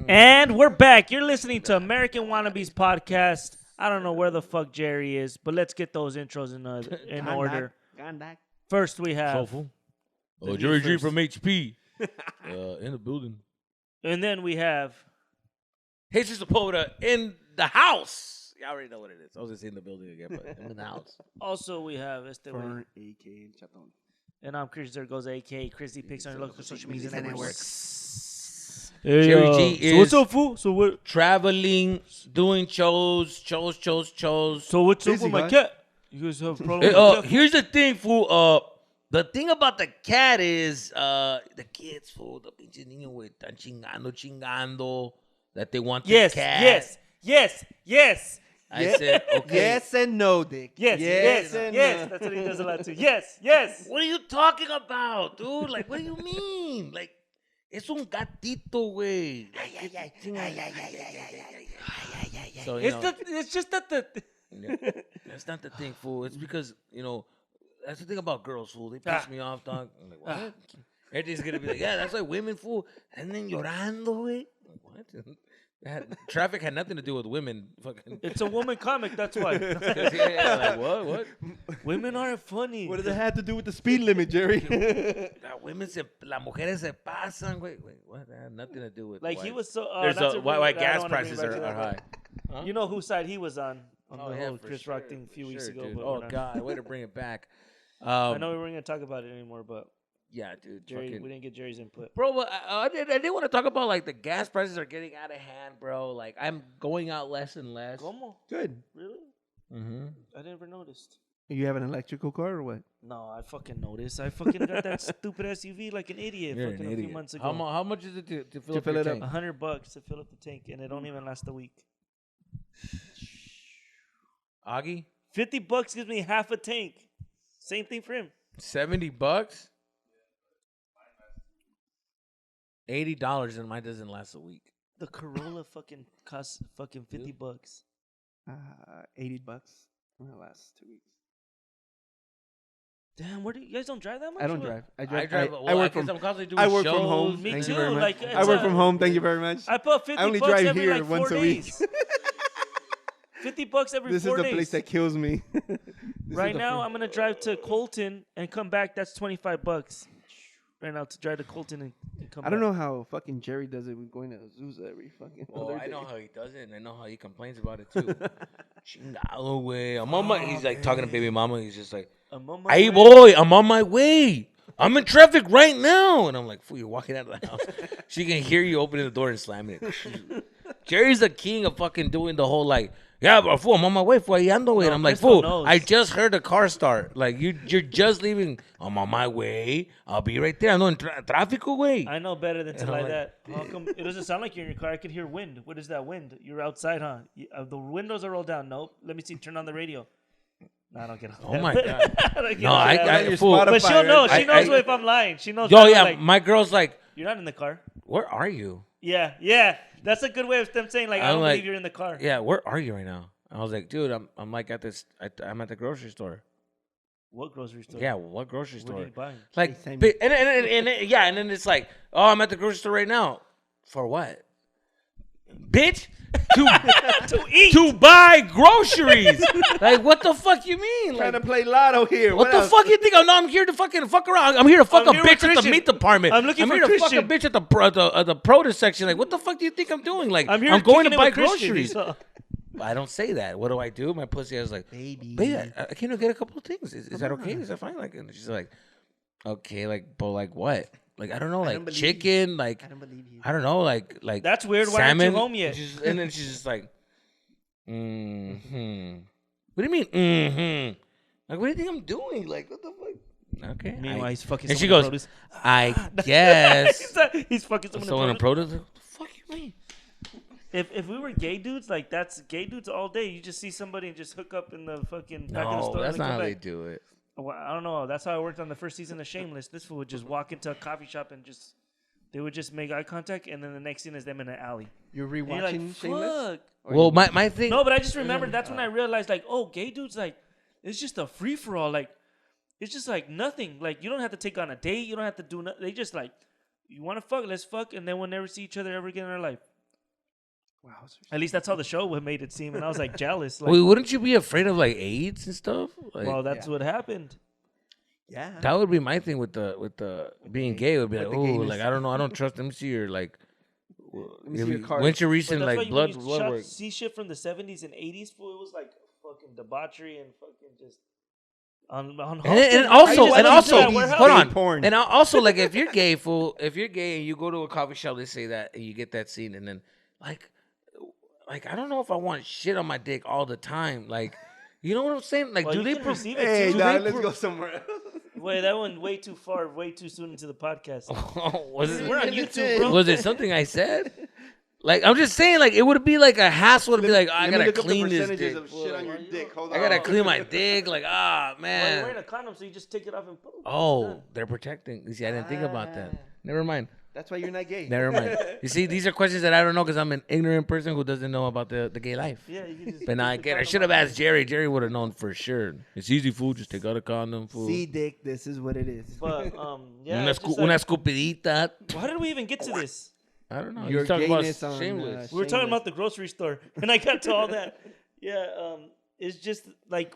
And we're back. You're listening to American Wannabes podcast. I don't know where the fuck Jerry is, but let's get those intros in order. First, we have Jerry G from HP in the building. And then we have Jesus Zapota in the house. You already know what it is. I was just in the building again, but I'm in the house. Also, we have Fern, AK, and Chaton. And I'm Chris. There goes AK. Chrissy Picks on your local social media networks. Hey, Jerry G is so what's up, fool? So what? Traveling, doing shows. So what's up with my cat? You guys have a problem with my cat? Here's the thing, fool. The thing about the cat is the kids, fool. The pinche niño, güey, están chingando. That they want the cat. Yes. I said, okay. Yes and no, Dick. Yes. That's what he does a lot too. Yes. What are you talking about, dude? Like, what do you mean? Like, es un gatito, güey. So, it's just that the... That's not the thing, fool. It's because, that's the thing about girls, fool. They piss me off, dog. I'm like, what? Everything's going to be like, yeah, that's like women, fool. And then llorando, güey. What? Traffic had nothing to do with women. Fucking. It's a woman comic, that's why. Like, what? Women aren't funny. What does it have to do with the speed limit, Jerry? Las mujeres se pasan, güey. What? That had nothing to do with. Like, he was so. Why gas prices are high. Huh? You know whose side he was on the whole Chris sure. Rock thing a few weeks ago. Dude. But God, way to bring it back. I know we weren't going to talk about it anymore, but. Yeah, dude. Jerry, we didn't get Jerry's input. Bro, but I did want to talk about, like, the gas prices are getting out of hand, bro. Like, I'm going out less and less. ¿Cómo? Good. Really? Mm-hmm. I never noticed. You have an electrical car or what? No, I fucking noticed. I fucking got that stupid SUV like an idiot a few months ago. How much is it to fill up your tank? $100 to fill up the tank, and it don't even last a week. Auggie? $50 gives me half a tank. Same thing for him. $70? $80 and mine doesn't last a week. The Corolla fucking costs fucking $50. $80. Well, last 2 weeks. Damn, where do you guys don't drive that much? I don't drive. I work from home. Me Thank too. you very much. Like, I work from home. Thank you very much. I put $50 I only drive every here like 4 once a days. week. $50 every 4 days. This is the place that kills me. Right now, I'm gonna drive to Colton and come back. That's $25. Right now to drive to Colton and come back. I don't know how fucking Jerry does it with going to Azusa every fucking Oh, other I day. know how he does it, and I know how he complains about it, too. Chingado, güey. He's like talking to baby mama. He's just like, hey, boy, I'm on my way. I'm in traffic right now. And I'm like, fool, you're walking out of the house. She can hear you opening the door and slamming it. Jerry's the king of fucking doing the whole, like, yeah, but fool, I'm on my way, fool. I'm like, fool, I just heard the car start. Like, you're just leaving. I'm on my way. I'll be right there. I'm in tráfico, güey. I know better than to like that. How come it doesn't sound like you're in your car? I can hear wind. What is that wind? You're outside, huh? The windows are rolled down. Nope. Let me see. Turn on the radio. No, I don't get it. Oh, my God. I fool. But she'll know. She knows if I'm lying. She knows. Yo, yeah, like, my girl's like, you're not in the car. Where are you? Yeah. That's a good way of them saying, like, I don't believe you're in the car. Yeah, where are you right now? I was like, dude, I'm like at this. I'm at the grocery store. What grocery store? Yeah, what grocery store? What are you buying? Like, and then it's like, oh, I'm at the grocery store right now. For what? Bitch, to eat, to buy groceries. Like, what the fuck you mean? Trying to play lotto here. What the fuck you think? I'm here to fucking fuck around. I'm here to fuck a bitch at the meat department. I'm here to fuck a bitch at the produce section. Like, what the fuck do you think I'm doing? Like, I'm going to buy groceries. I don't say that. What do I do? My pussy is like, baby, I came to get a couple of things. Is that okay? Is that fine? Like, and she's like, okay, like, but like what? Like, I don't know, like chicken, like, I don't believe you. I don't know, like that's weird. Salmon. Why aren't you home yet? And then she's just like, What do you mean? Like, what do you think I'm doing? Like, what the fuck? Okay. Meanwhile, he's fucking. And she goes, I guess. He's fucking someone in produce. What the fuck you mean? If we were gay dudes, like that's gay dudes all day. You just see somebody and just hook up in the fucking back of the store. No, that's and not how back. they do it. Well, I don't know. That's how I worked on the first season of Shameless. This fool would just walk into a coffee shop and they would just make eye contact, and then the next scene is them in an alley. You're rewatching you're like, Shameless? Well, my thing. No, but I just remembered. That's when I realized, like, oh, gay dudes, like, it's just a free for all. Like, it's just like nothing. Like, you don't have to take on a date. You don't have to do nothing. They just like, you want to fuck, let's fuck, and then we'll never see each other ever again in our life. Wow. At least that's how the show made it seem, and I was like jealous. Like, Wait, wouldn't you be afraid of like AIDS and stuff? Like, well, that's what happened. Yeah. that would be my thing with the being gay. It would be like, With the oh, gayness. like I don't know, I don't trust them. See your like, Let me see your card. when's your But recent that's why like you- blood when you work? see shit from the 70s and 80s, fool, it was like fucking debauchery and fucking just on And Halston, also, I and just also, went to that warehouse. hold on. Porn. And also, like, if you're gay, fool, if you're gay and you go to a coffee shop, they say that, and you get that scene, and then, like, I don't know if I want shit on my dick all the time. Like, you know what I'm saying? Like, Well, do you they? can receive it Hey, too. nah, let's go somewhere else. Wait, that one way too far, way too soon into the podcast. was We're on it? YouTube, bro. Was it something I said? Like, I'm just saying, like, it would be like a hassle to be like, oh, I Let me gotta look up the clean this percentages dick. of shit on your dick. Hold on. I gotta clean my dick. Like, Well, you're man. wearing a condom, so you just take it off and boom. it's Oh, done. they're protecting. See, I didn't think about that. Never mind. That's why you're not gay. Never mind. You see, these are questions that I don't know because I'm an ignorant person who doesn't know about the gay life. Yeah, you can just But now I take the get. I condom should have off. asked Jerry. Jerry would have known for sure. It's easy, fool. Just take out a condom, fool. See, Dick, this is what it is. But yeah, una, it's just una like, escupidita. how did we even get to this? I don't know. Your You're talking about gayness on, shameless. We were talking Shameless. about the grocery store, and I got to all that. Yeah, it's just like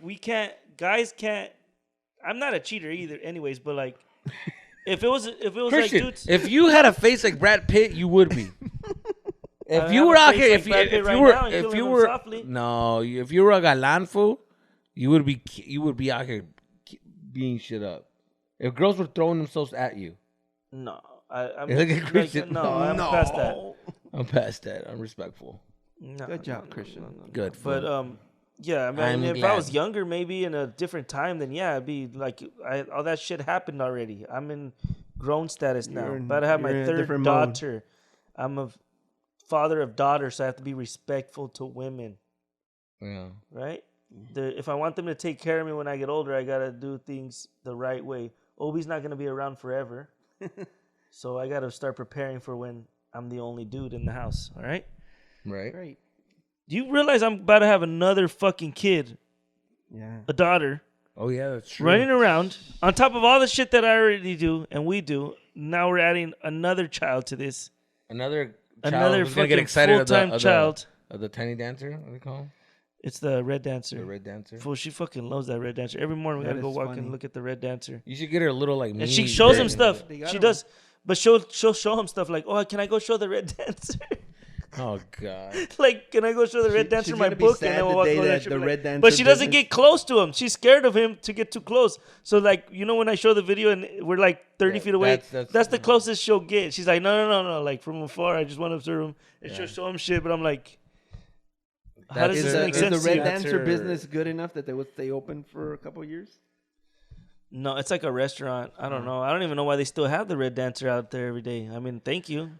guys can't. I'm not a cheater either, anyways. But like, if it was Christian, like dudes, if you had a face like Brad Pitt, you would be. If I you have were a out face here, like if Brad Pitt you right were, now and if killing you them were, softly. no, if you were a galan fool, you would be out here being shit up. If girls were throwing themselves at you, no, I'm Look at Christian. no, I'm past that. I'm past that. I'm respectful. No, Good job, no, Christian. no, no. Good. But fool. yeah, I mean, I'm if I glad. was younger, maybe in a different time, then yeah, it'd be like all that shit happened already. I'm in grown status now. You're in- But I have you're my in a third different mode. daughter. I'm a father of daughters, so I have to be respectful to women, yeah. right? If I want them to take care of me when I get older, I gotta do things the right way. Obi's not gonna be around forever, so I gotta start preparing for when I'm the only dude in the house. All right. Right. Right. Do you realize I'm about to have another fucking kid, Yeah. a daughter, Oh yeah, that's true. running around on top of all the shit that I already do and we do? Now we're adding another child to this. Another child Another who's gonna fucking get excited full-time child. of the tiny dancer. What do they call him? It's the red dancer. The red dancer. Fool, she fucking loves that red dancer. Every morning we That gotta go is walk funny. and look at the red dancer. You should get her a little like. And mini she shows him version. stuff. They got She him. does. But she'll show him stuff like, oh, can I go show the red dancer? Oh god. Like, can I go show the red dancer she's my gonna be book? sad And then the we'll walk day over there. that She'll the be red like, dancer but she doesn't business- get close to him. She's scared of him to get too close. So, like, you know, when I show the video and we're like 30 Yeah, feet away, that's- that's the closest she'll get. She's like, no. Like, from afar, I just want to observe him. And she'll show him shit. But I'm like, how does Is this the, make is sense the to red you? dancer her- business good enough that they would stay open for a couple years? No, it's like a restaurant. I don't know. I don't even know why they still have the red dancer out there every day. I mean, thank you.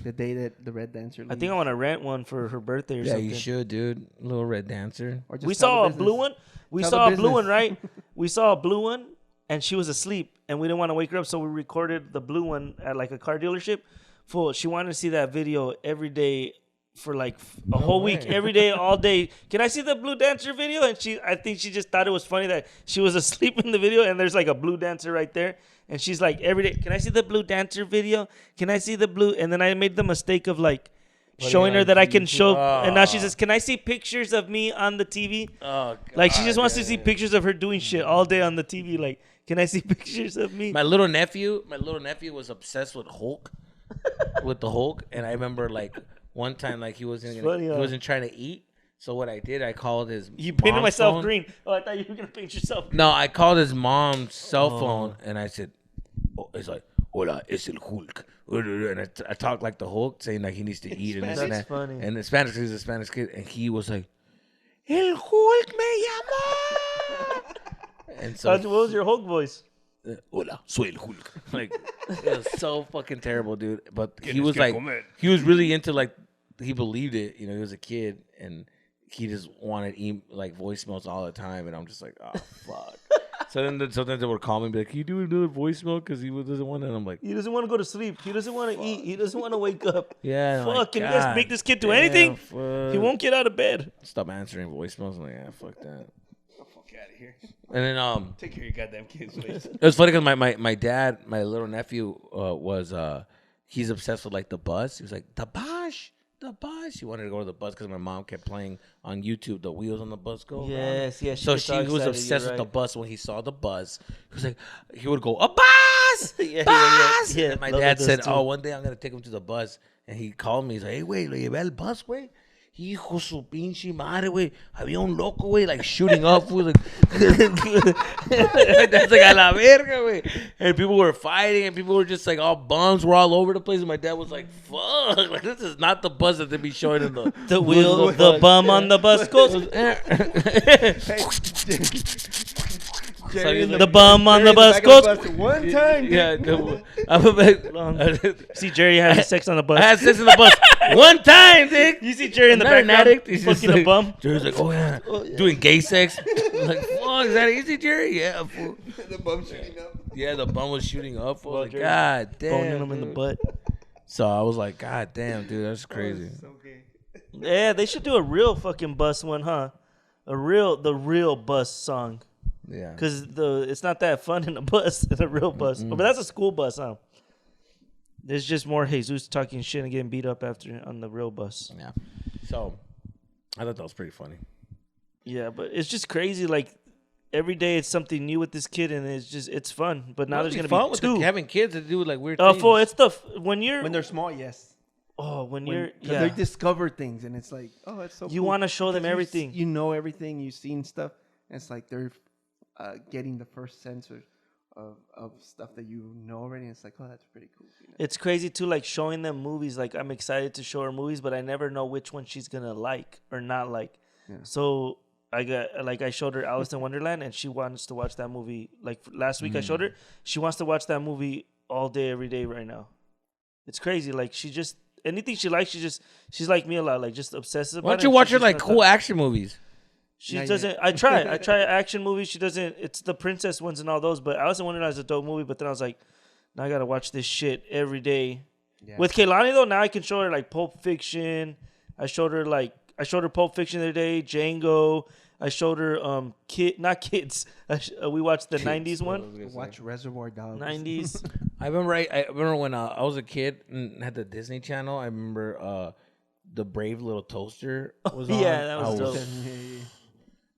The day that the red dancer leaves? I think I want to rent one for her birthday or Yeah, something. you should, dude. Little red dancer. Or just We tell saw the a business. blue one. We Tell the saw a blue one, business. right? We saw a blue one, and she was asleep, and we didn't want to wake her up, so we recorded the blue one at like a car dealership. Full. She wanted to see that video every day for like a whole week, way. every day, all day. Can I see the blue dancer video? And I think she just thought it was funny that she was asleep in the video, and there's like a blue dancer right there. And she's like, every day, can I see the blue dancer video? Can I see the blue? And then I made the mistake of like showing it her on that I can TV. show. And now she Ah. says, can I see pictures of me on the TV? Oh, God. Like, she just wants to see pictures of her doing shit all day on the TV. Like, can I see pictures of me? My little nephew was obsessed with Hulk, with the Hulk, and I remember like one time like he wasn't funny, huh? he wasn't trying to eat. So what I did, I called his. You painted mom's myself phone. green. Oh, I thought you were going to paint yourself. No, I called his mom's cell phone and I said, oh, it's like, hola, es el Hulk. And I talked like the Hulk, saying like he needs to eat and this and That's that. funny. And in Spanish, he's a Spanish kid, and he was like, el Hulk me llamó. And so, What was your Hulk voice? hola, soy el Hulk. Like, it was so fucking terrible, dude. But he was like, he was really into like, he believed it. You know, he was a kid and he just wanted like voicemails all the time. And I'm just like, oh, fuck. So then sometimes they would call me and be like, can you do another voicemail? Because he doesn't want it. And I'm like, He doesn't want to go to sleep. He doesn't want to eat. He doesn't want to wake up. yeah. I'm Fuck, like, can you guys God make this kid do damn, anything? fuck. He won't get out of bed. Stop answering voicemails. I'm like, yeah, fuck that. Fuck out of here. And then Take care of your goddamn kids, please. it was funny because my dad, my little nephew, was he's obsessed with like the bus. He was like, the the bus. She wanted to go to the bus because my mom kept playing on YouTube the wheels on the bus go around. Yes. So gets she all was excited, obsessed you're with the right. bus. When he saw the bus, he was like, he would go, a bus, Yeah, bus. yeah. And my Lola dad does said, too. oh, one day I'm gonna take him to the bus. And he called me. He's like, hey, güey, lo llevé al bus, güey. Hijo su pinche madre, güey. Había un loco, güey, like shooting up. Like, that's like a la verga, güey. And people were fighting, and people were just like, all bombs were all over the place. And my dad was like, fuck, like, this is not the bus that they be showing in the wheel, the bum on the bus goes. Jerry in The bum on the bus back of goes. the bus one time. Yeah, See Jerry having sex on the bus. I had sex in the bus one time, dick. You see Jerry in the I'm not an background addict. He's just fucking like, a bum. Jerry's like, oh yeah, doing gay sex. I'm like, fuck, is that easy, Jerry? Yeah, fool. The bum shooting up. Yeah, the bum was shooting up. Fool. Well, Like, Jerry's God damn, Boning him in the dude. butt. So I was like, God damn, dude, that's crazy. Okay. Yeah, they should do a real fucking bus one, huh? The real bus song. Yeah. Cause it's not that fun in a bus, in a real bus. But that's a school bus, huh? There's just more Jesus talking shit and getting beat up after on the real bus. Yeah. So I thought that was pretty funny. Yeah, but it's just crazy. Like every day, it's something new with this kid, and it's fun. But now there's gonna fun be with two. having kids to do like weird Oh, things. fool! It's when you're When they're small, yes. when When, you're 'cause yeah. they discover things, and it's like, oh, it's so. You cool. wanna show them Because everything. You know everything. You've seen stuff. And it's like they're getting the first sense of stuff that you know already. And it's like, oh, that's pretty cool. You know? It's crazy too, like showing them movies. Like I'm excited to show her movies, but I never know which one she's gonna like or not like. Yeah. So I showed her Alice in Wonderland, and she wants to watch that movie. Like last week, I showed her. She wants to watch that movie all day, every day, right now. It's crazy. Like she just anything she likes, she's like me a lot. Like just obsesses about it. Why don't you and watch she her just like does cool that. action movies? She Not doesn't. yet. I try action movies. She doesn't. It's the princess ones and all those. But Alice in Wonderland is a dope movie. But then I was like, now I gotta watch this shit every day. Yeah. With Kehlani though, now I can show her like Pulp Fiction. I showed her Pulp Fiction the other day, Django. I showed her not kids. We watched the '90s one. Watch Reservoir Dogs. '90s. I remember when I was a kid and had the Disney Channel. I remember the Brave Little Toaster was on. Yeah, that was dope.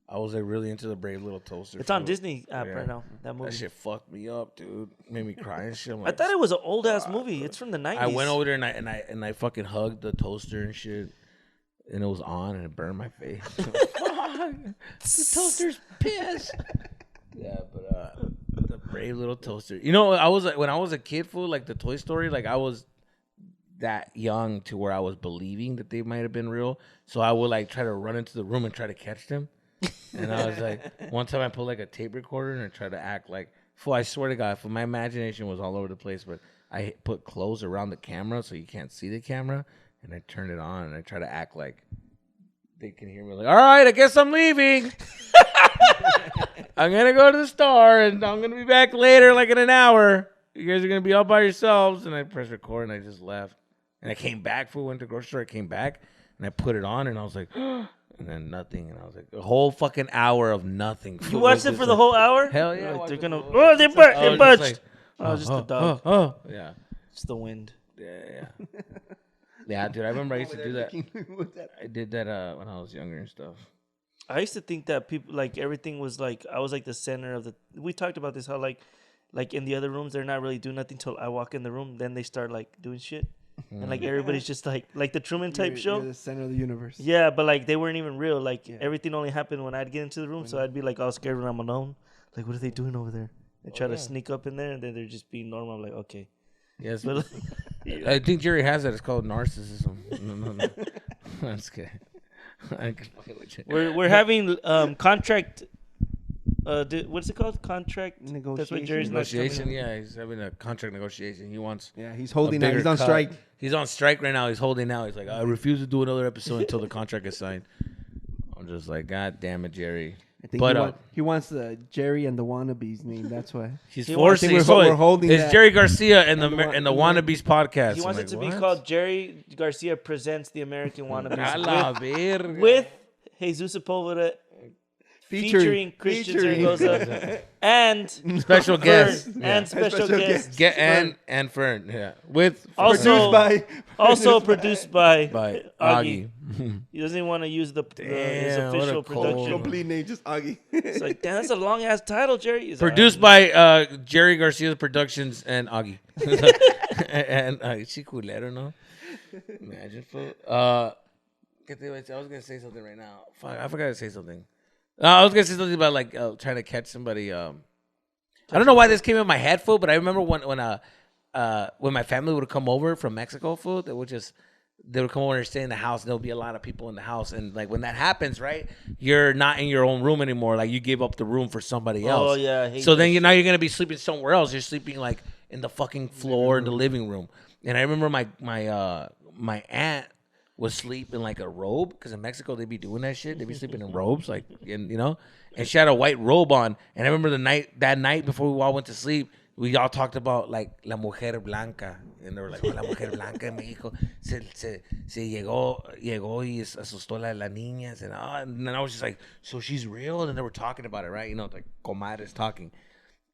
I was like really into the Brave Little Toaster. It's on fool. Disney app Yeah. right now. That movie. That shit fucked me up, dude. Made me cry and shit. I'm I like, thought it was an old ass movie. It's from the '90s. I went over there and I fucking hugged the toaster and shit, and it was on and it burned my face. The toaster's pissed. Yeah, but the Brave Little Toaster. You know, I was when I was a kid, fool, like the Toy Story, like I was that young to where I was believing that they might have been real. So I would like try to run into the room and try to catch them. And I was like, one time I pulled like a tape recorder and I tried to act like, fool, I swear to God, fool, my imagination was all over the place, but I put clothes around the camera so you can't see the camera, and I turned it on and I try to act like they can hear me. Like, all right, I guess I'm leaving. I'm gonna go to the store and I'm gonna be back later, like in an hour. You guys are gonna be all by yourselves. And I pressed record and I just left. And I came back, fool, went to the grocery store. I came back and I put it on and I was like, and then nothing. And I was like, a whole fucking hour of nothing. You watched it for the whole hour? Hell yeah. Like, they're watched gonna. it for the whole- They I was budged. just Oh, just the dog. Yeah. It's the wind. Yeah. Yeah, dude. I remember I used to do that. With that. I did that when I was younger and stuff. I used to think that people like everything was like I was like the center of the. We talked about this how like in the other rooms they're not really doing nothing till I walk in the room. Then they start like doing shit, and like everybody's just like the Truman type show. You're the center of the universe. Yeah, but like they weren't even real. Like everything only happened when I'd get into the room, so I'd be like all scared when I'm alone. Like, what are they doing over there? They try to sneak up in there, and then they're just being normal. I'm like, okay. Yes, But I think Jerry has that. It's called narcissism. No. That's good. I can fucking with you. we're having contract. What's it called? Contract. That's what Jerry's not Negotiation. coming in. Yeah, he's having a contract negotiation. He wants. Yeah, he's a holding out. bigger He's on cut. strike. He's on strike right now. He's holding out. He's like, I refuse to do another episode until the contract is signed. I'm just like, God damn it, Jerry. I think But he wants the Jerry and the Wannabes name. That's why. he's He wants- forcing. I think So we're holding it's that. Jerry Garcia and And the Wannabes podcast. He I'm wants like, it to be what? called Jerry Garcia Presents the American A la Wannabes verga. with Jesus Sepulveda featuring Christian Zaragoza and Special guest. Fern, Yeah. and special guest. And Fern. Yeah. With Also produced by by Auggie. Auggie. He doesn't even want to use his Damn, what a official cold production. one. Complete name, just Auggie. It's like, damn, that's a long ass title, Jerry. He's Produced by Jerry Garcia Productions and Auggie. And she culero, no? Imagine, fool. I was gonna say something right now. Fuck, I forgot to say something. I was gonna say something about like trying to catch somebody. I don't know why this came in my head, fool, but I remember when my family would come over from Mexico, fool, they would come over and stay in the house. And there'll be a lot of people in the house, and like when that happens, right, you're not in your own room anymore. Like you gave up the room for somebody else. Oh yeah. I hate So then that now you're gonna be sleeping somewhere else. You're sleeping like in the fucking floor in the living room. And I remember my aunt would sleep in like a robe, because in Mexico they be doing that shit. They be sleeping in robes, like, and and she had a white robe on. And I remember that night before we all went to sleep, we all talked about like la mujer blanca, and they were like, oh, la mujer blanca en México se llegó y asustó las niñas, and then I was just like, so she's real? And they were talking about it, right? Like comadres talking.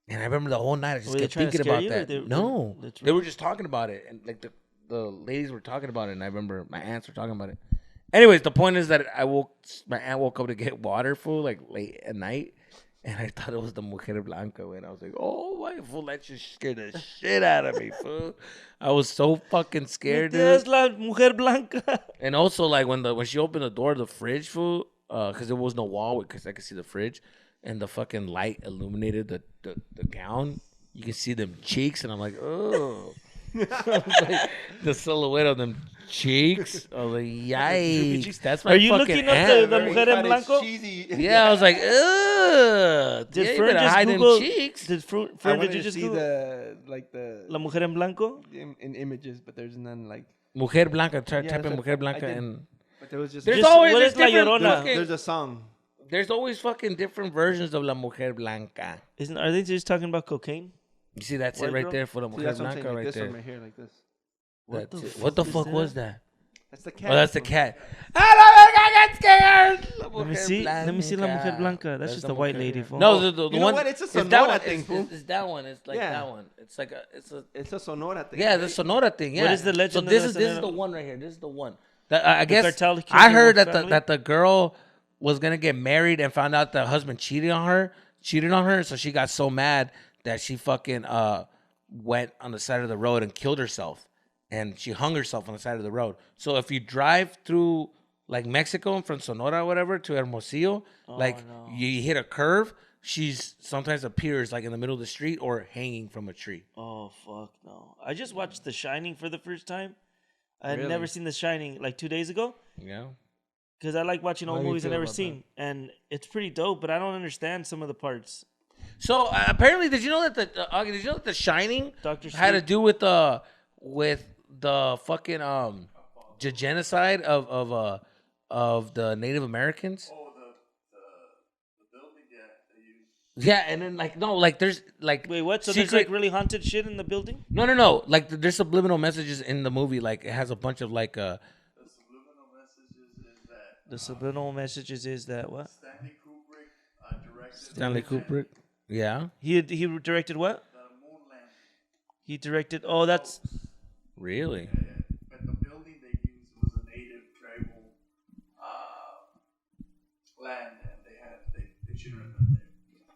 And I remember the whole night I just kept thinking about that. They were just talking about it, and like the ladies were talking about it, and I remember my aunts were talking about it. Anyways, the point is that my aunt woke up to get water, fool, like late at night, and I thought it was the mujer blanca, and I was like, oh my fool, that just scared the shit out of me, fool. I was so fucking scared, dude. Es la mujer blanca. And also, like when she opened the door of the fridge, fool, because there was no wall, because I could see the fridge, and the fucking light illuminated the gown. You can see them cheeks, and I'm like, oh. Like, the silhouette of them cheeks. I was like, yikes. That's my Are you fucking looking up aunt. the mujer en blanco? Yeah, I was like, ugh. Did you Fern better just hide Google? them cheeks. Fern, did you just see Google the la mujer en blanco? in images, but there's none like. Mujer blanca. Type in that's mujer blanca, I did. and But there was just. there's always what is La different Llorona? fucking- There's a song. There's always fucking different versions of la mujer blanca. Are they just talking about cocaine? You see, that's White it right girl? there for the See, mujer that's what I'm blanca saying. Like right this one there. right here, like this. What the fuck is was that? that? That's the cat. Oh, that's the cat. I got scared. Let me see. Let me see la mujer blanca. That's just the a white mujer lady. blanca. Fool. No, the You know one. what? It's a that Sonora one. thing, fool. It's that one. It's like Yeah. that one. It's a. It's a Sonora thing. Yeah, the Sonora thing. Yeah. What is the legend So of this the is Sonora? the one right here. This is the one. I guess cartel killed I the heard whole that family? the girl was gonna get married and found out the husband cheated on her. So she got so mad that she fucking went on the side of the road and killed herself. And she hung herself on the side of the road. So if you drive through like Mexico from Sonora or whatever to Hermosillo, you hit a curve, she's sometimes appears like in the middle of the street or hanging from a tree. Oh fuck no! I just watched The Shining for the first time. I had Really? never seen The Shining like 2 days ago Yeah. because I like watching How old do you movies I've feel never about seen, and it's pretty dope. But I don't understand some of the parts. So apparently, did you know that the Shining Dr. had to Sleep. do with the fucking the genocide of the Native Americans? Oh, the building, yeah, they used. Yeah, and then there's like Wait, what? So there's secret- like really haunted shit in the building? no, like there's subliminal messages in the movie. Like it has a bunch of like The subliminal messages is that The subliminal messages is that what? Stanley Kubrick directed Stanley Kubrick. Yeah, He directed what? the moon landing. He directed. Oh, that's really. But the building they used was a native tribal land, and they shouldn't have been there.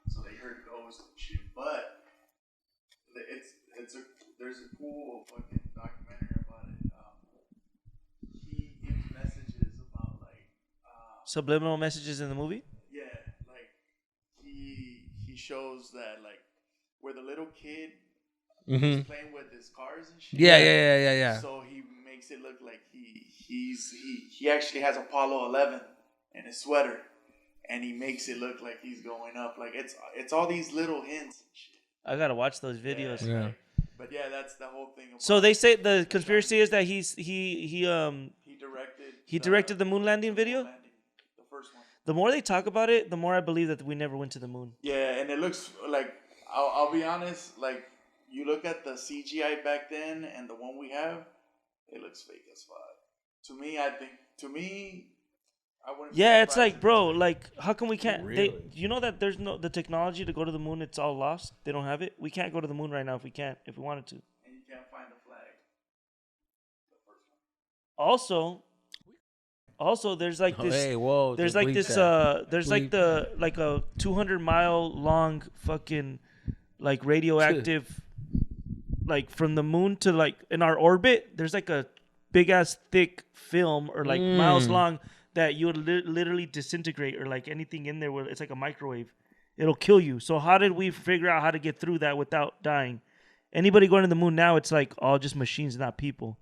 So they heard ghosts and shit. But there's a cool fucking documentary about it. He gives messages about like subliminal messages in the movie. yeah, like he shows that like where the little kid Mm-hmm. is playing with his cars and shit. Yeah. So he makes it look like he actually has Apollo 11 in his sweater, and he makes it look like he's going up. Like it's all these little hints and shit. I gotta watch those videos. Yeah. But yeah, that's the whole thing. About So they say the conspiracy is that he directed the moon landing video. landing, the first one. The more they talk about it, the more I believe that we never went to the moon. Yeah, and it looks like I'll be honest, like. You look at the CGI back then and the one we have, it looks fake as fuck. To me, I wouldn't. Yeah, be it's surprised like, if bro, real. like, how come we can't? Really? You know that there's no the technology to go to the moon. It's all lost. They don't have it. We can't go to the moon right now if we wanted to. And you can't find the flag. Also, there's like this. Hey, whoa! There's just like bleep this. that. There's like a 200-mile long fucking like radioactive, like from the moon to like in our orbit. There's like a big ass thick film or like miles long that you would literally disintegrate or like anything in there where it's like a microwave. It'll kill you. So how did we figure out how to get through that without dying? Anybody going to the moon now, it's like all just machines, not people.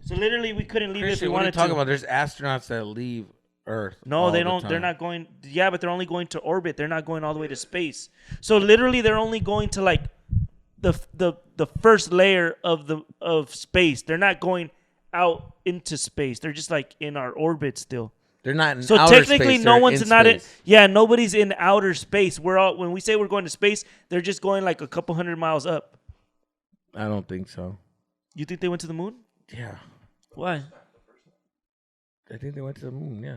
So literally, we couldn't leave it if Christian, we what are you wanted talking to. about? There's astronauts that leave Earth. No, all they the don't. They're time. not going. Yeah, but they're only going to orbit. They're not going all the way to space. So literally, they're only going to like the first layer of space. They're not going out into space. They're just like in our orbit still. They're not in So outer technically, space, no they're one's in not in. space. Yeah, nobody's in outer space. We're all when we say we're going to space, they're just going like a couple hundred miles up. I don't think so. You think they went to the moon? Yeah, Why? I think they went to the moon. Yeah.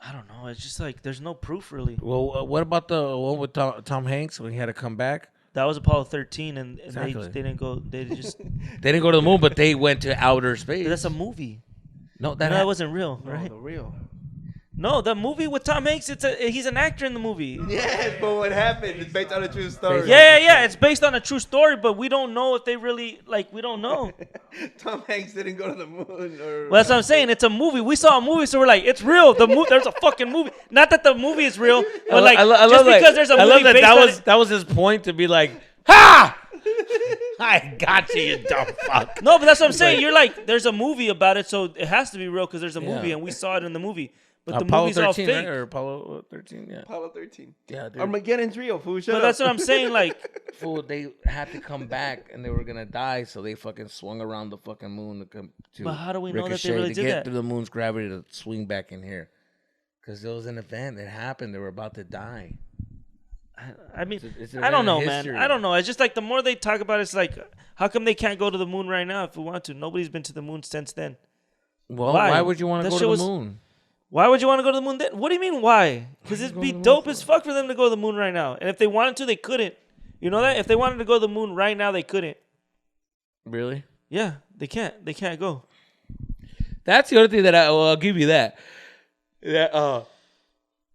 I don't know. It's just like there's no proof really. Well, what about the one with Tom Hanks when he had to come back? That was Apollo 13, and Exactly. they didn't go. They just. They didn't go to the moon, but they went to outer space. That's a movie. No, That wasn't real, No, right? the real. No, the movie with Tom Hanks. He's an actor in the movie. Yeah, but what happened? It's based on a true story. Yeah. It's based on a true story, but we don't know if they really like. We don't know. Tom Hanks didn't go to the moon. Or Well, that's what I'm saying. It's a movie. We saw a movie, so we're like, it's real. There's a fucking movie. Not that the movie is real, but like, just because there's a movie I love that. based on it. That was his point to be like, ha! I got you, you dumb fuck. No, but that's what I'm saying. You're like, there's a movie about it, so it has to be real because there's a movie, Yeah. and we saw it in the movie. But the Apollo movie's all 13, fake. right? Or Apollo 13, yeah. Apollo 13. Yeah, dude. Armageddon's real, fool. Shut But up. that's what I'm saying. Like, Fool, they had to come back and they were gonna die, so they fucking swung around the fucking moon to come to. But how do we know that they ricochet really to did get that? through the moon's gravity to swing back in here? Because there was an event. It happened. They were about to die. I mean, It's an I don't event know, in man. history. I don't know. It's just like the more they talk about it, it's like, how come they can't go to the moon right now if we want to? Nobody's been to the moon since then. Well, Why? why would you want to That go shit to the was- moon? Why would you want to go to the moon then? What do you mean, why? Because it'd be dope as fuck for them to go to the moon right now. And if they wanted to, they couldn't. You know that? If they wanted to go to the moon right now, they couldn't. Really? Yeah, they can't. They can't go. That's the other thing that I'll give you that.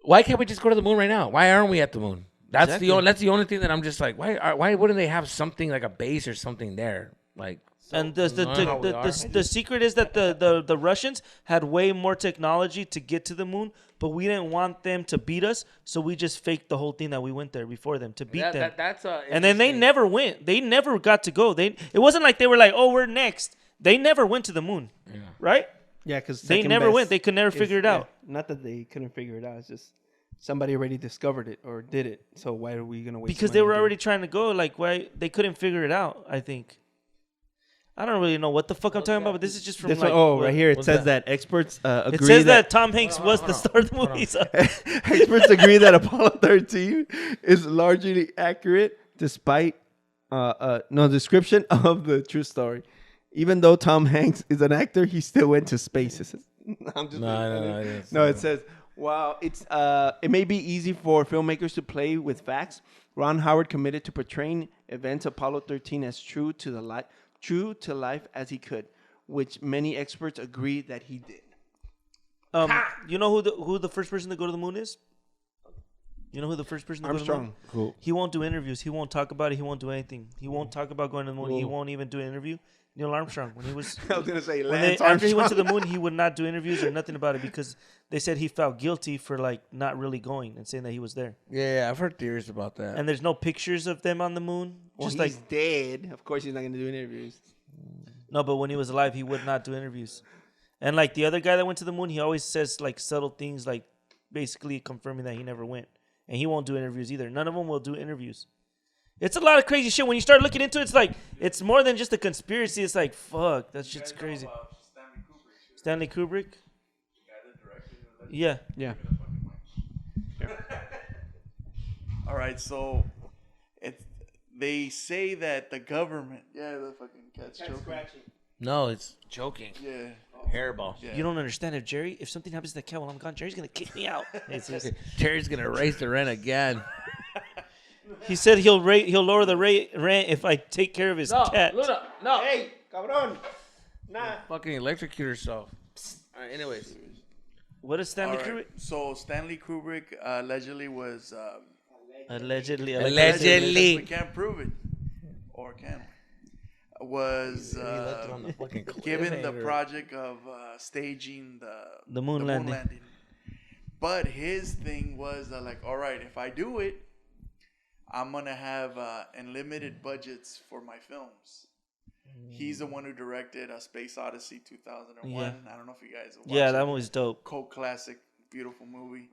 Why can't we just go to the moon right now? Why aren't we at the moon? That's Exactly. that's the only thing that I'm just like, why wouldn't they have something like a base or something there? Like, And I don't know how we are. the secret is that the Russians had way more technology to get to the moon, but we didn't want them to beat us, so we just faked the whole thing that we went there before them to beat them. That's And then they never went. They never got to go. It wasn't like they were like, oh, we're next. They never went to the moon, right? Yeah, because They never went. They could never figure it out. Not that they couldn't figure it out. It's just somebody already discovered it or did it. So why are we gonna waste? Because money they were doing already it? trying to go. Like, why they couldn't figure it out? I think. I don't really know what the fuck I'm talking about, but this is just from This like. one, right here it what's says that experts agree It says that that Tom Hanks was the star of the movie. So. experts agree that Apollo 13 is largely accurate, despite no description of the true story. Even though Tom Hanks is an actor, he still went to space. It says- I'm just No, it says, "Wow, it may be easy for filmmakers to play with facts. Ron Howard committed to portraying events Apollo 13 as true to life as he could, which many experts agree that he did." You know who the first person to go to the moon is? You know who the first person to go to the moon? Armstrong. Cool. He won't do interviews. He won't talk about it. He won't do anything. He won't talk about going to the moon. He won't even do an interview. Neil Armstrong, when he was I was gonna say after he went to the moon, he would not do interviews or nothing about it because they said he felt guilty for like not really going and saying that he was there. Yeah, I've heard theories about that. And there's no pictures of them on the moon. Well, Just he's like dead. Of course, he's not gonna do interviews. no, but when he was alive, he would not do interviews. And like the other guy that went to the moon, he always says like subtle things, like basically confirming that he never went. And he won't do interviews either. None of them will do interviews. It's a lot of crazy shit. When you start looking into it, it's like it's more than just a conspiracy. It's like fuck, that shit's crazy. Stanley Kubrick. Yeah. Yeah. All right, so they say that the government. Yeah, the fucking cat's choking. No, it's joking. Yeah. Hairball. Yeah. You don't understand. If something happens to the cat while I'm gone, Jerry's gonna kick me out. It's just- Terry's gonna raise the rent again. he said he'll lower the rent if I take care of his cat. No. Hey, cabron. Nah. Fucking electrocute herself. All right, anyways. What is Stanley All Kubrick? right. So Stanley Kubrick allegedly was. Allegedly. We can't prove it, or can we? Was left it on the fucking given the cliffhanger. project of staging The moon landing. But his thing was like, all right, if I do it, I'm gonna have unlimited budgets for my films. He's the one who directed Space Odyssey 2001. Yeah. I don't know if you guys watched Yeah, that it. one was dope. Cult classic, beautiful movie.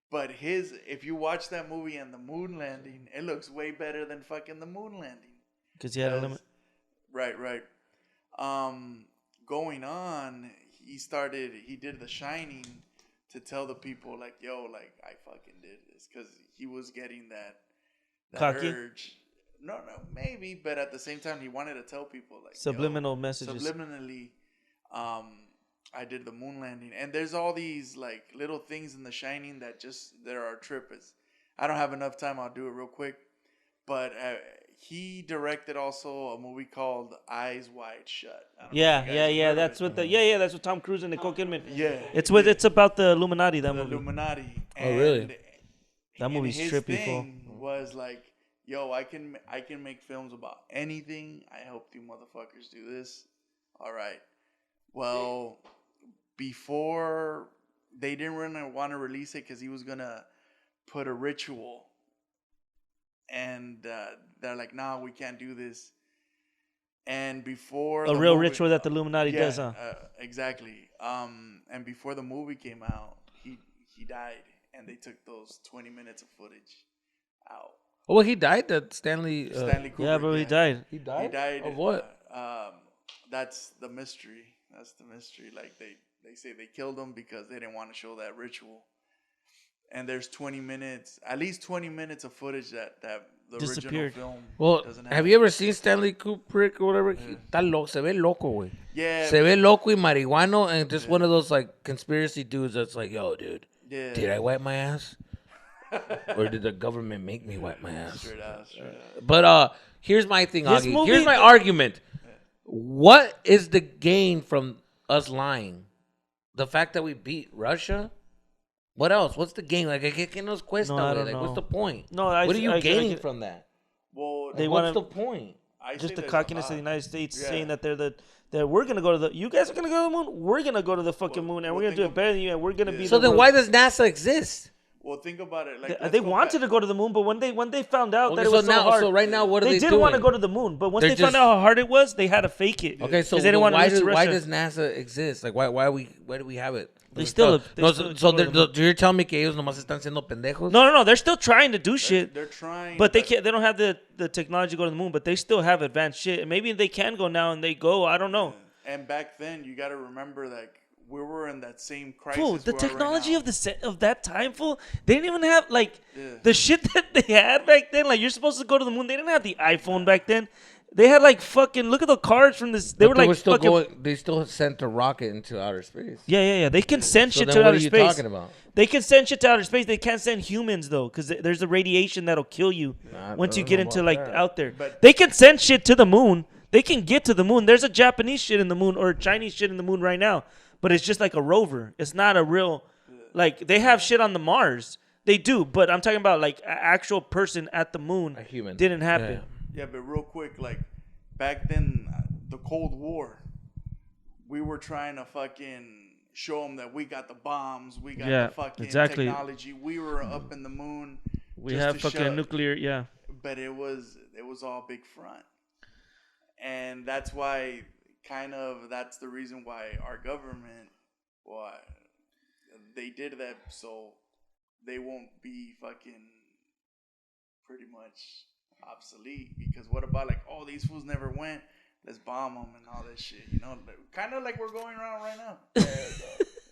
But if you watch that movie and the moon landing, it looks way better than fucking the moon landing. Because he had a limit. Right. Going on, he did The Shining to tell the people like, yo, like I fucking did this, because he was getting that Cocky? urge. No, maybe, but at the same time, he wanted to tell people like Subliminal messages. Subliminally, I did the moon landing, and there's all these like little things in The Shining that there are trippers. I don't have enough time. I'll do it real quick, but he directed also a movie called Eyes Wide Shut. I don't know if you guys have heard of That's it. what that's what Tom Cruise and Nicole Kidman. Yeah, It's about the Illuminati. That the movie. Illuminati. Oh, really? And That movie's his trippy, thing was like, yo, I can make films about anything. I helped you motherfuckers do this. All right. Well, before they didn't really want to release it because he was gonna put a ritual, and they're like, "No, we can't do this." And before A real ritual that the Illuminati does, huh? Exactly. And before the movie came out, he died, and they took those 20 minutes of footage out. Oh, well, he died. That Stanley. Stanley Kubrick. Yeah, bro, he died. He died. He died. Of what? That's the mystery. That's the mystery. Like they say they killed him because they didn't want to show that ritual. And there's at least 20 minutes of footage that the Disappeared. original film Well, doesn't have you ever seen Stanley Kubrick or whatever? Se ve loco, güey. Yeah. Se ve loco y marihuano, and just one of those like conspiracy dudes that's like, yo, dude, Yeah. did I wipe my ass? Or did the government make me wipe my ass? Straight out. But here's my thing, This Auggie. movie- Here's my argument. What is the gain from us lying? The fact that we beat Russia? What else? What's the gain? Like, ¿qué nos cuesta? No, I güey? don't Like, know. what's the point? No, What are you I gaining get it. from that? Well, They What's wanna- the point? I say Just the there's a cockiness of lot. the United States Yeah. saying that that we're gonna go to the. You guys are gonna go to the moon. We're gonna go to the fucking moon, and well, we're gonna do think it better than you, and we're gonna be. So then, why does NASA exist? Well, think about it. Like They wanted to go to the moon, but when they found out that it was so hard, so right now, what are they they did doing? want to go to the moon, but once They're they found just- out how hard it was, they had to fake it. Okay, so 'Cause they didn't want to why lose to does Russia. NASA exist? Like, why do we have it? They still- they no. still So explore you're telling me que ellos nomás están siendo pendejos? No, they're still trying to do shit. They're trying, But they can't. They don't have the technology to go to the moon. But they still have advanced shit. And maybe they can go now, and they go. I don't know. And back then, you got to remember that we were in that same crisis. Fool, the we are right technology now. of that time, fool. They didn't even have the shit that they had back then. Like, you're supposed to go to the moon. They didn't have the iPhone back then. They had like fucking look at the cards from this. They were like still fucking. going. They still sent a rocket into outer space. Yeah. They can send So shit then to what outer are you space. talking about? They can send shit to outer space. They can't send humans though, because there's a radiation that'll kill you once you don't get know into about like that. out there. But- They can send shit to the moon. They can get to the moon. There's a Japanese shit in the moon or Chinese shit in the moon right now, but it's just like a rover. It's not a real, like they have shit on the Mars. They do, but I'm talking about like an actual person at the moon. A human. Didn't happen. Yeah. Yeah, but real quick, like back then, the Cold War, we were trying to fucking show them that we got the bombs, we got Yeah, the fucking exactly. technology, we were up in the moon. We just have to fucking show- nuclear. Yeah. But it was all big front, and that's why that's the reason why our government, they did that so they won't be fucking pretty much obsolete. Because what about like, oh, these fools never went, let's bomb them and all that shit, kind of like we're going around right now.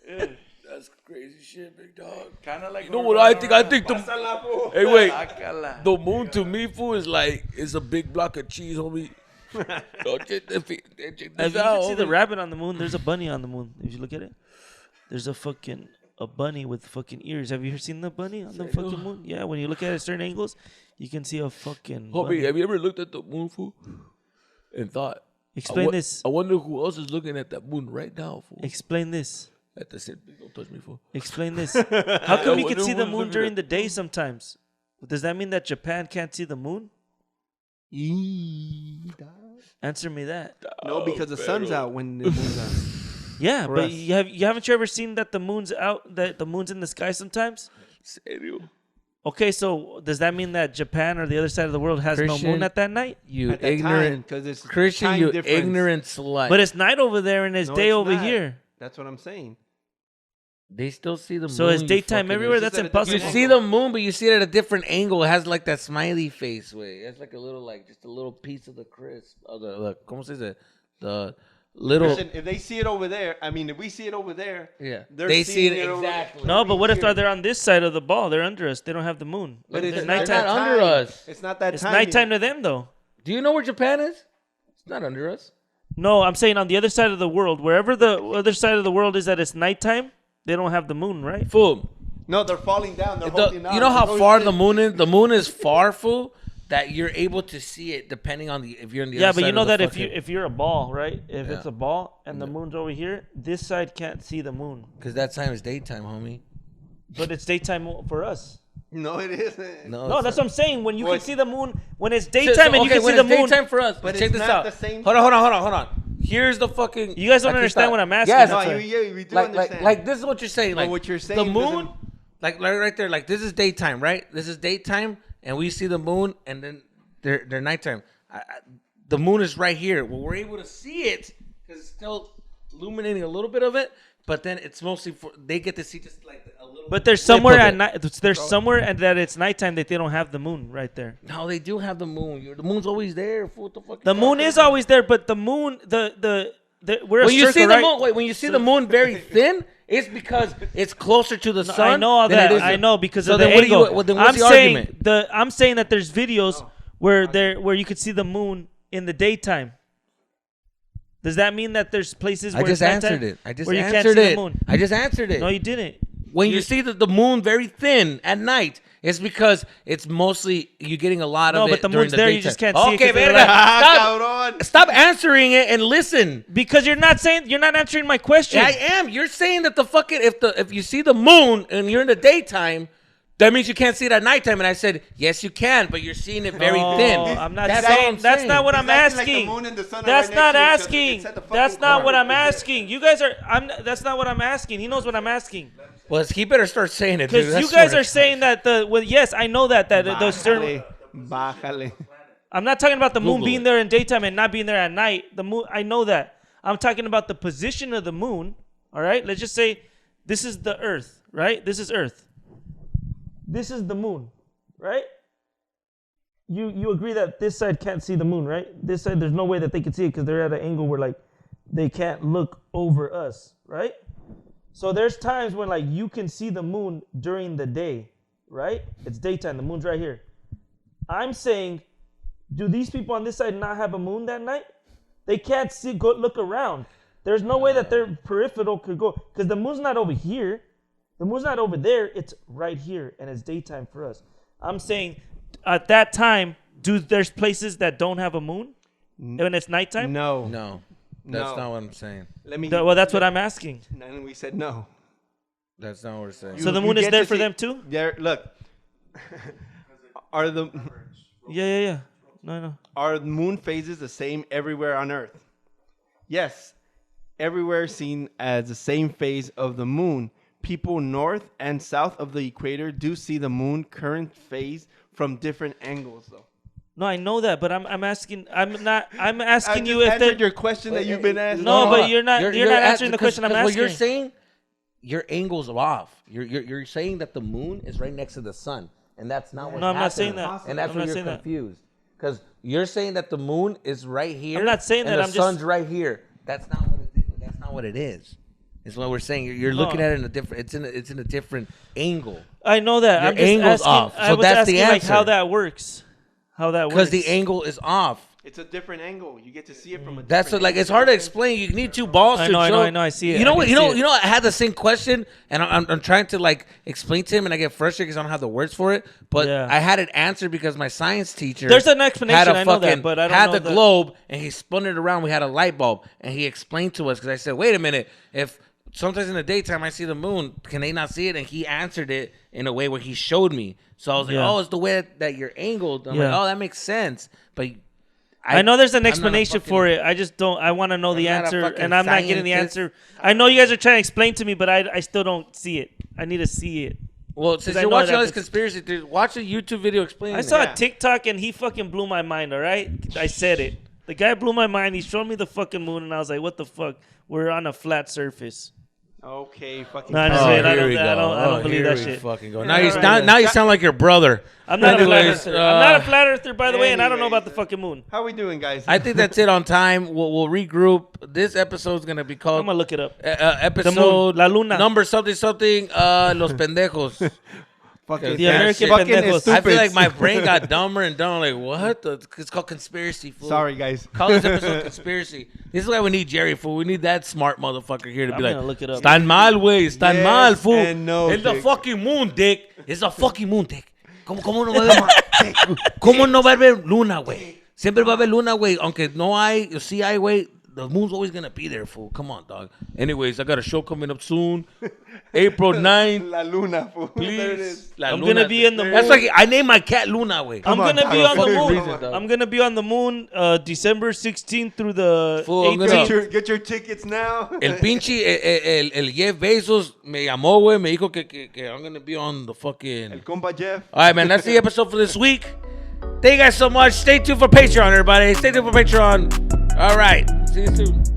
Yeah. That's crazy shit, big dog. Kind of like You know what I think? I think the hey wait, Sácala. the moon to me, fool, is like it's a big block of cheese, homie. Check If you can see the rabbit on the moon, there's a bunny on the moon. If you look at it, there's a bunny with fucking ears. Have you ever seen the bunny on the fucking moon? Yeah, when you look at it at certain angles, you can see a fucking bunny. Homie, have you ever looked at the moon, fool? And thought, Explain this. I wonder who else is looking at that moon right now, fool. Explain this. At the same, don't touch me, fool. Explain this. How come you can wonder see the who's moon looking during at- the day sometimes? Does that mean that Japan can't see the moon? Answer me that. No, because the sun's out when the moon's out. Yeah, For but us. haven't you ever seen that the moon's out, that the moon's in the sky sometimes? Serio? Okay, so does that mean that Japan or the other side of the world has no Christian, moon at that night? You At that ignorant because it's Christian, time you difference. ignorant slut. But it's night over there and it's No, day it's over not. here. That's what I'm saying. they still see the moon. So it's you daytime fucking everywhere. It's That's just at a impossible. You different see the moon, but you see it at a different angle. It has like that smiley face way. It's like a little, like just a little piece of the crisp of the ¿cómo se dice? The little. Listen, if they see it over there, I mean, if we see it over there, Yeah, they're they see seeing it over- exactly. No, but what if here. they're on this side of the ball? They're under us. They don't have the moon. But It's it's nighttime. not under us. It's not that It's time. nighttime to them, though. Do you know where Japan is? It's not under us. No, I'm saying on the other side of the world, wherever the other side of the world is that it's nighttime, they don't have the moon, right? Fool. No, they're falling down. They're The- holding on. you know how Oh, far shit. the moon is? The moon is far, fool. That you're able to see it depending on if you're on the Yeah, other but side you know of the that fucking, if you're a ball, right? If Yeah. it's a ball and the moon's over here, this side can't see the moon, because that time is daytime, homie. but it's daytime for us. No, it isn't. No, it's that's not. what I'm saying. When you Well, can see the moon, when it's So- daytime and you okay, can see when the it's moon. daytime for us. But Check it's this not out. the same- Hold on. Here's the fucking. You guys don't aquí understand está. what I'm asking. Yes, No, That's we do like understand. this is what you're saying. But Like what you're the saying moon, doesn't- like right there, like this is daytime, right? This is daytime, and we see the moon, and then they're nighttime. The moon is right here. Well, we're able to see it because it's still illuminating a little bit of it, but then it's mostly for they get to see just like a little. But there's blip somewhere of at it. night. There's somewhere and that it's nighttime that they don't have the moon right there. No, they do have the moon. The moon's always there. Fool, what the fuck? The moon is always there, but the moon, we're a When you circle, see the right? moon, wait, when you see the moon very thin, it's because it's closer to the sun. I know all than it that. is- I know because So of the then what do you- angle. well, then what's I'm the saying argument? I'm saying that there's videos where you could see the moon in the daytime. Does that mean that there's places I where just it's nighttime answered it. I just where you answered can't see it. the moon? I just answered it. No, you didn't. When you see the moon very thin at night, it's because it's mostly you're getting a lot No, of it but the during moon's the there, you daytime. just can't see it Okay, 'cause they're verga. like- Cabrón. Stop answering it and listen. Because you're not answering my question. I am. You're saying that the fucking if you see the moon and you're in the daytime, that means you can't see it at nighttime. And I said, yes, you can, but you're seeing it very No, thin. I'm not That's saying. all I'm That's saying. not what He's I'm acting like the asking. moon and the sun are That's right not next to each other. asking. It's at the fucking That's not what corner. I'm asking. You guys are. That's not what I'm asking. He knows what I'm asking. Well, he better start saying it, dude. Because I you swear guys to are God. saying that the. Well, yes, I know that those certain. Bájale. I'm not talking about the moon Google being it. there in daytime and not being there at night. The moon, I know that. I'm talking about the position of the moon. All right, let's just say this is the Earth, right? This is Earth. This is the moon, right? You agree that this side can't see the moon, right? This side, there's no way that they can see it because they're at an angle where like they can't look over us, right? So there's times when like you can see the moon during the day, right? It's daytime. The moon's right here. I'm saying, do these people on this side not have a moon that night? They can't see. Go look around. There's no way that their peripheral could go because the moon's not over here. The moon's not over there. It's right here, and it's daytime for us. I'm saying, at that time, there's places that don't have a moon when it's nighttime? No. No, that's No. not what I'm saying. Let me. Well, that's what I'm asking. And we said no. That's not what we're saying. So the You moon is get there to for see- them too? There, look. Are the Yeah. No. are moon phases the same everywhere on Earth? Yes, everywhere seen as the same phase of the moon. People north and south of the equator do see the moon current phase from different angles, though. No, I know that, but I'm asking. I'm asking I you just if answered that. your question that you've been asking. No, but hold on. you're not answering the question I'm What you're asking. saying, your angle's off. You're saying that the moon is right next to the sun, and that's not what. No, I'm not saying that. And that's I'm where not you're saying that. confused. Because you're saying that the moon is right here. I'm not saying and that, The I'm just- sun's right here. That's not what it is. That's not what it is. It's what we're saying. You're looking No. at it in a different. It's in a different angle. I know that. Your I'm just angle's asking, off, I so was that's asking the like how answer. that works. How that works. Because the angle is off. It's a different angle. You get to see it from a. That's different what, like, angle. it's hard to explain. You need two balls I to know, I show. know, I know, I see it. You know I what? can You know, see it. you know. I had the same question, and I'm trying to like explain to him, and I get frustrated because I don't have the words for it. But Yeah. I had it answered because my science teacher. There's an explanation, Had a I know that, fucking, but I don't had know the the- globe, and he spun it around. We had a light bulb, and he explained to us because I said, "Wait a minute, if." Sometimes in the daytime I see the moon. Can they not see it? And he answered it in a way where he showed me. So I was like, Yeah. "Oh, it's the way that you're angled." I'm like, Yeah. "Oh, that makes sense." But I know there's an I'm not a explanation fucking- for it. I just don't. I want to know the I'm not a answer, fucking and I'm not getting the scientist. answer. I know you guys are trying to explain to me, but I still don't see it. I need to see it. Well, since I you're know watching that all this it's- conspiracy theories, watch a YouTube video explaining I saw it. a TikTok and he fucking blew my mind. All right, I said it. The guy blew my mind. He showed me the fucking moon, and I was like, "What the fuck? We're on a flat surface." Okay, fucking. No, I just Oh, saying, I here don't- we I go. don't believe here that we shit. fucking go. Yeah, Now you alright, now, then. now you sound like your brother. I'm not a flat Anyways, earther. I'm not a flat earther. By the way, and I don't know anyways, about the fucking moon. How we doing, guys? I think that's it on time. We'll regroup. This episode is gonna be I'm called gonna look it up. episode La Luna. number something. Los pendejos. fucking The American fucking pendejos. I feel stupids. like my brain got dumber and dumber. Like what? It's called conspiracy. Fool. Sorry, guys. Call this episode conspiracy. This is why we need Jerry, fool. We need that smart motherfucker here to I'm be like, gonna look it up. "Están mal, güey. Están Yes mal, fool. and no, It's the Dick. fucking moon, dick. It's the fucking moon, dick. ¿Cómo no va a haber, ¿Cómo no va a haber luna, güey? Siempre va a haber luna, güey. Aunque no hay, sí hay, güey. The moon's always gonna be there, fool. Come on, dog. Anyways, I got a show coming up soon. April 9th. La Luna, fool. There it Please. is. La I'm Luna. gonna be in the That's moon. like I named my cat Luna, güey. I'm on, gonna dog. be on the Fucking moon. reason, dog. I'm gonna be on the moon December 16th through the Fool, I'm 18th. gonna- Get your tickets now. El pinche, el Jeff Bezos me llamó, güey. Me dijo que I'm gonna be on the fucking. El compa Jeff. All right, man. That's the episode for this week. Thank you guys so much. Stay tuned for Patreon, everybody. Stay tuned for Patreon. All right. See you soon.